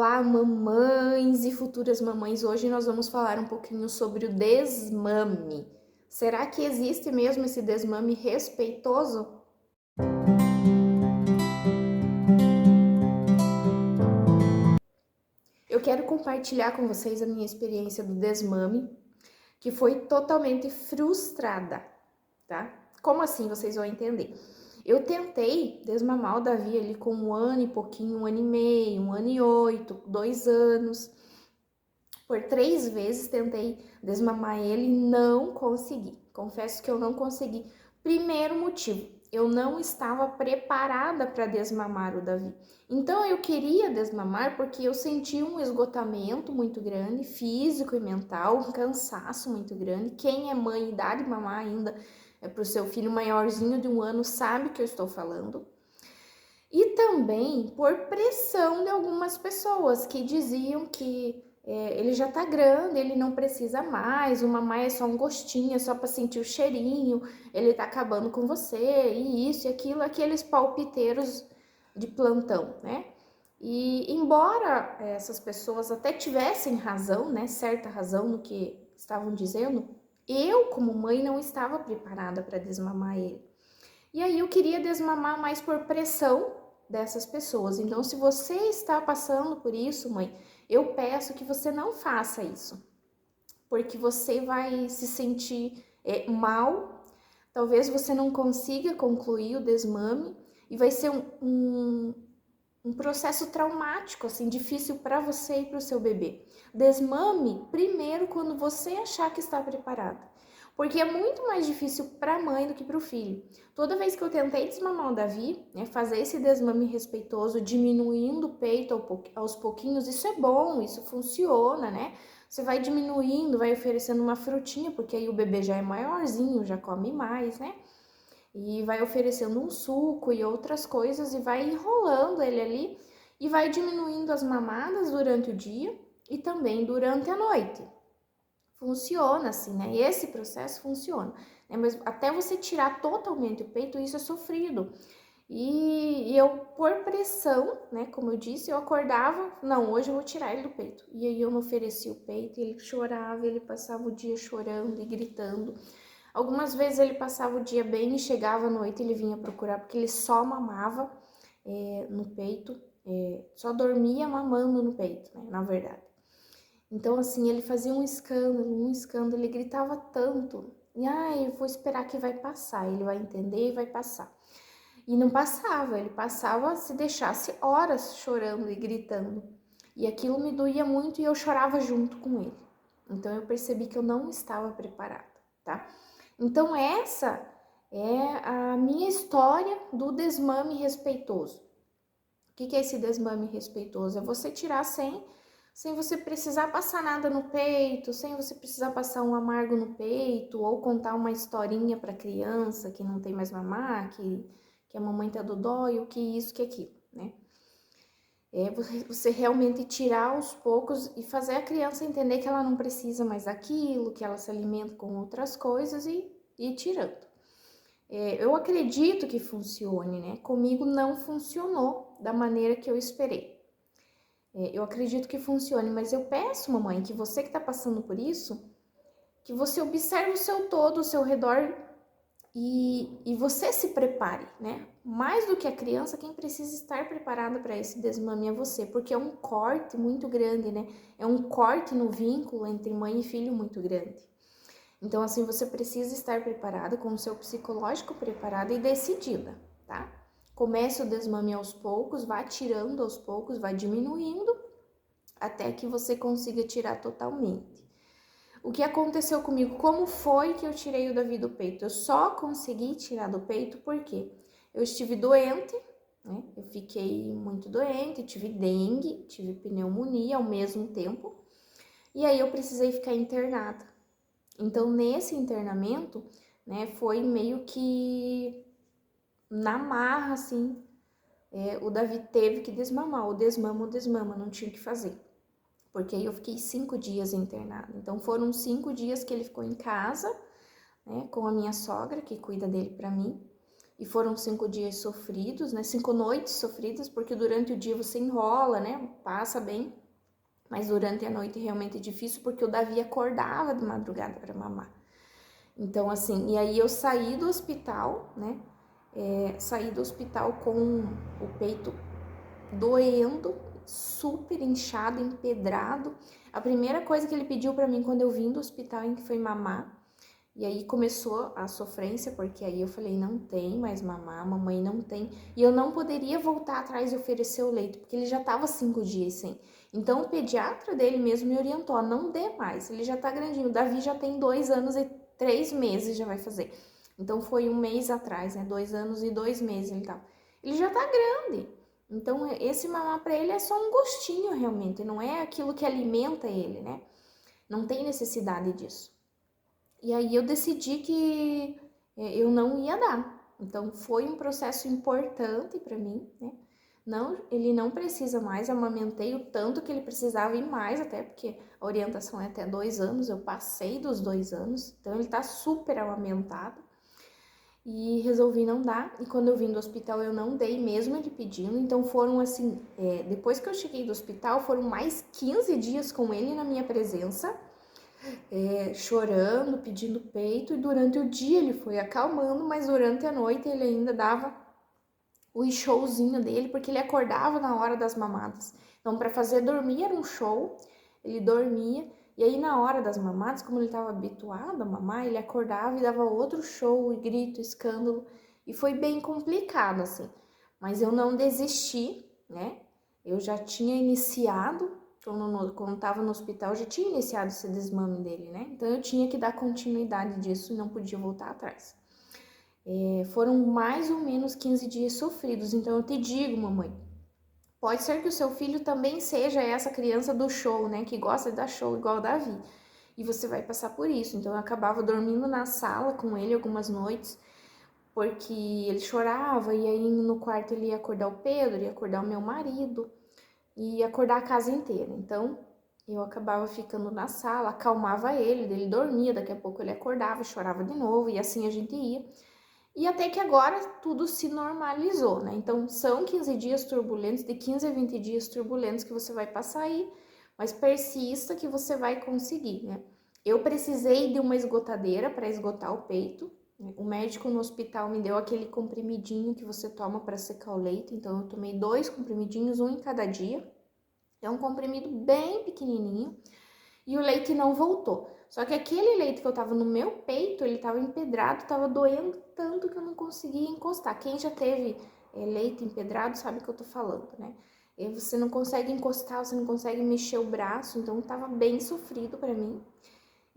Olá, mamães e futuras mamães. Hoje nós vamos falar um pouquinho sobre o desmame. Será que existe mesmo esse desmame respeitoso? Eu quero compartilhar com vocês a minha experiência do desmame, que foi totalmente frustrada, tá? Como assim? Vocês vão entender. Eu tentei desmamar o Davi ali com 1 ano e pouquinho, 1 ano e meio, 1 ano e 8, 2 anos. Por 3 vezes tentei desmamar ele e não consegui. Confesso que eu não consegui. Primeiro motivo, eu não estava preparada para desmamar o Davi. Então eu queria desmamar porque eu senti um esgotamento muito grande, físico e mental, um cansaço muito grande. Quem é mãe e dá de mamar ainda para o seu filho maiorzinho de 1 ano sabe o que eu estou falando. E também por pressão de algumas pessoas que diziam que ele já tá grande, ele não precisa mais, o mamãe é só um gostinho, é só para sentir o cheirinho, ele tá acabando com você, e isso e aquilo, aqueles palpiteiros de plantão, né? E embora essas pessoas até tivessem razão, né, certa razão no que estavam dizendo, eu como mãe não estava preparada para desmamar ele. E aí eu queria desmamar mais por pressão dessas pessoas. Então, se você está passando por isso, mãe, eu peço que você não faça isso, porque você vai se sentir mal, talvez você não consiga concluir o desmame e vai ser um processo traumático, assim, difícil para você e para o seu bebê. Desmame primeiro quando você achar que está preparada. Porque é muito mais difícil para a mãe do que para o filho. Toda vez que eu tentei desmamar o Davi, né, fazer esse desmame respeitoso, diminuindo o peito aos pouquinhos, isso é bom, isso funciona, né? Você vai diminuindo, vai oferecendo uma frutinha, porque aí o bebê já é maiorzinho, já come mais, né? E vai oferecendo um suco e outras coisas e vai enrolando ele ali e vai diminuindo as mamadas durante o dia e também durante a noite. Funciona assim, né? Esse processo funciona, né? Mas até você tirar totalmente o peito, isso é sofrido. E eu, por pressão, né? Como eu disse, eu acordava, não, hoje eu vou tirar ele do peito. E aí eu não oferecia o peito, ele chorava, ele passava o dia chorando e gritando. Algumas vezes ele passava o dia bem e chegava à noite ele vinha procurar, porque ele só mamava no peito, só dormia mamando no peito, né? Na verdade. Então, assim, ele fazia um escândalo, ele gritava tanto. E, eu vou esperar que vai passar, ele vai entender e vai passar. E não passava, ele passava se deixasse horas chorando e gritando. E aquilo me doía muito e eu chorava junto com ele. Então, eu percebi que eu não estava preparada, tá? Então, essa é a minha história do desmame respeitoso. O que é esse desmame respeitoso? É você tirar sem você precisar passar nada no peito, sem você precisar passar um amargo no peito, ou contar uma historinha para criança que não tem mais mamar, que a mamãe tá dodói, o que isso, que aquilo, né? É você realmente tirar aos poucos e fazer a criança entender que ela não precisa mais daquilo, que ela se alimenta com outras coisas e ir tirando. Eu acredito que funcione, né? Comigo não funcionou da maneira que eu esperei. Eu acredito que funcione, mas eu peço, mamãe, que você que está passando por isso, que você observe o seu todo, o seu redor e você se prepare, né? Mais do que a criança, quem precisa estar preparada para esse desmame é você, porque é um corte muito grande, né? É um corte no vínculo entre mãe e filho muito grande. Então, assim, você precisa estar preparada, com o seu psicológico preparada e decidida, tá? Comece o desmame aos poucos, vá tirando aos poucos, vá diminuindo, até que você consiga tirar totalmente. O que aconteceu comigo? Como foi que eu tirei o Davi do peito? Eu só consegui tirar do peito porque eu estive doente, né? Eu fiquei muito doente, tive dengue, tive pneumonia ao mesmo tempo, e aí eu precisei ficar internada. Então, nesse internamento, né, foi meio que na marra, assim, o Davi teve que desmamar, o desmama, não tinha o que fazer. Porque aí eu fiquei 5 dias internada. Então, foram 5 dias que ele ficou em casa, né, com a minha sogra, que cuida dele pra mim. e foram 5 dias sofridos, né? 5 noites sofridas, porque durante o dia você enrola, né? Passa bem, mas durante a noite realmente é difícil, porque o Davi acordava de madrugada para mamar. Então, assim, e aí eu saí do hospital, né? Saí do hospital com o peito doendo, super inchado, empedrado. A primeira coisa que ele pediu para mim quando eu vim do hospital foi mamar. E aí começou a sofrência, porque aí eu falei, não tem mais mamar, mamãe não tem. E eu não poderia voltar atrás e oferecer o leite, porque ele já estava 5 dias sem. Então o pediatra dele mesmo me orientou, não dê mais, ele já tá grandinho. O Davi já tem 2 anos e 3 meses, já vai fazer. Então foi um mês atrás, né? 2 anos e 2 meses ele tava. Ele já tá grande. Então esse mamar para ele é só um gostinho realmente, não é aquilo que alimenta ele, né? Não tem necessidade disso. E aí eu decidi que eu não ia dar. Então foi um processo importante para mim, né? Não, ele não precisa mais, eu amamentei o tanto que ele precisava e mais, até porque a orientação é até 2 anos, eu passei dos 2 anos, então ele tá super amamentado. E resolvi não dar, e quando eu vim do hospital eu não dei mesmo ele pedindo, então foram assim, depois que eu cheguei do hospital, foram mais 15 dias com ele na minha presença, chorando, pedindo peito, e durante o dia ele foi acalmando, mas durante a noite ele ainda dava o showzinho dele, porque ele acordava na hora das mamadas. Então, para fazer dormir era um show, ele dormia, e aí na hora das mamadas, como ele estava habituado a mamar, ele acordava e dava outro show, e grito, escândalo, e foi bem complicado, assim. Mas eu não desisti, né? Eu já tinha iniciado, quando estava no hospital, eu já tinha iniciado esse desmame dele, né? Então eu tinha que dar continuidade disso e não podia voltar atrás. Foram mais ou menos 15 dias sofridos, então eu te digo, mamãe, pode ser que o seu filho também seja essa criança do show, né, que gosta de dar show igual o Davi, e você vai passar por isso. Então eu acabava dormindo na sala com ele algumas noites, porque ele chorava, e aí no quarto ele ia acordar o Pedro, ia acordar o meu marido, e ia acordar a casa inteira. Então eu acabava ficando na sala, acalmava ele dormia, daqui a pouco ele acordava, chorava de novo, e assim a gente ia. E até que agora tudo se normalizou, né? Então são 15 dias turbulentos, de 15 a 20 dias turbulentos que você vai passar aí, mas persista que você vai conseguir, né? Eu precisei de uma esgotadeira para esgotar o peito. O médico no hospital me deu aquele comprimidinho que você toma para secar o leite, então eu tomei 2 comprimidinhos, um em cada dia. É um comprimido bem pequenininho e o leite não voltou. Só que aquele leite que eu tava no meu peito, ele tava empedrado, tava doendo tanto que eu não conseguia encostar. Quem já teve leite empedrado sabe o que eu tô falando, né? E você não consegue encostar, você não consegue mexer o braço, então tava bem sofrido para mim.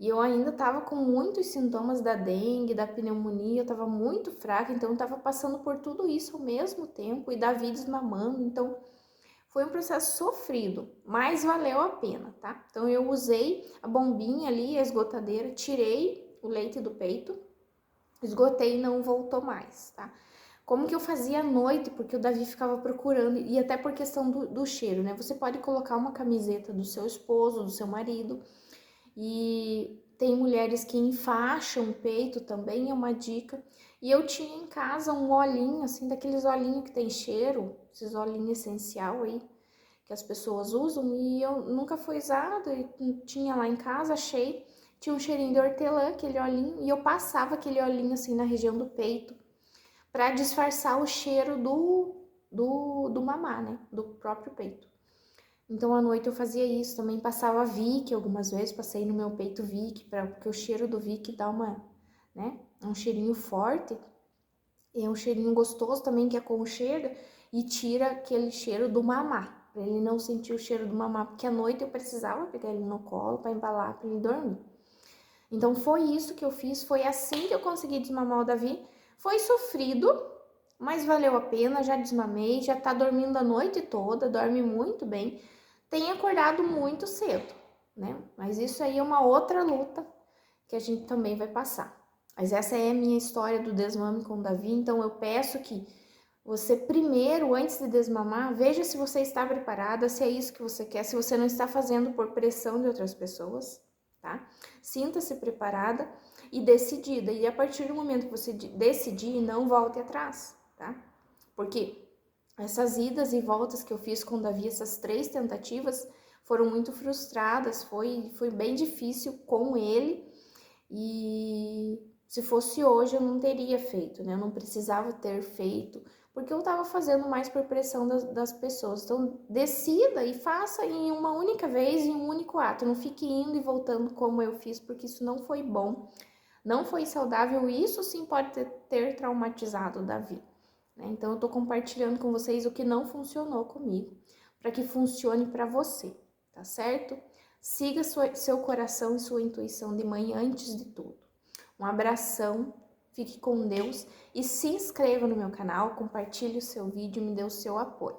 E eu ainda tava com muitos sintomas da dengue, da pneumonia, eu tava muito fraca, então eu tava passando por tudo isso ao mesmo tempo e Davi desmamando, então foi um processo sofrido, mas valeu a pena, tá? Então eu usei a bombinha ali, a esgotadeira, tirei o leite do peito, esgotei e não voltou mais, tá? Como que eu fazia à noite, porque o Davi ficava procurando, e até por questão do cheiro, né? Você pode colocar uma camiseta do seu esposo, do seu marido, e tem mulheres que enfaixam o peito também, é uma dica. E eu tinha em casa um olhinho, assim, daqueles olhinhos que tem cheiro, esses olhinhos essencial aí, que as pessoas usam, e eu nunca fui usado, e tinha lá em casa, achei, tinha um cheirinho de hortelã, aquele olhinho, e eu passava aquele olhinho assim na região do peito, para disfarçar o cheiro do mamar, né, do próprio peito. Então à noite eu fazia isso, também passava Vick algumas vezes, passei no meu peito Vick, porque o cheiro do Vick dá uma, né, um cheirinho forte, e é um cheirinho gostoso também que aconchega e tira aquele cheiro do mamar, para ele não sentir o cheiro do mamar, porque à noite eu precisava pegar ele no colo para embalar para ele dormir. Então foi isso que eu fiz, foi assim que eu consegui desmamar o Davi. Foi sofrido, mas valeu a pena, já desmamei, já tá dormindo a noite toda, dorme muito bem. Tem acordado muito cedo, né? Mas isso aí é uma outra luta que a gente também vai passar. Mas essa é a minha história do desmame com o Davi, então eu peço que você primeiro, antes de desmamar, veja se você está preparada, se é isso que você quer, se você não está fazendo por pressão de outras pessoas, tá? Sinta-se preparada e decidida. E a partir do momento que você decidir, não volte atrás, tá? Porque essas idas e voltas que eu fiz com o Davi, essas 3 tentativas, foram muito frustradas, foi bem difícil com ele. E se fosse hoje eu não teria feito, né? Eu não precisava ter feito, porque eu tava fazendo mais por pressão das pessoas. Então, decida e faça em uma única vez, em um único ato. Não fique indo e voltando como eu fiz, porque isso não foi bom, não foi saudável. E isso sim pode ter traumatizado o Davi, né? Então, eu tô compartilhando com vocês o que não funcionou comigo, para que funcione para você, tá certo? Siga seu coração e sua intuição de manhã antes de tudo. Um abração, fique com Deus e se inscreva no meu canal, compartilhe o seu vídeo e me dê o seu apoio.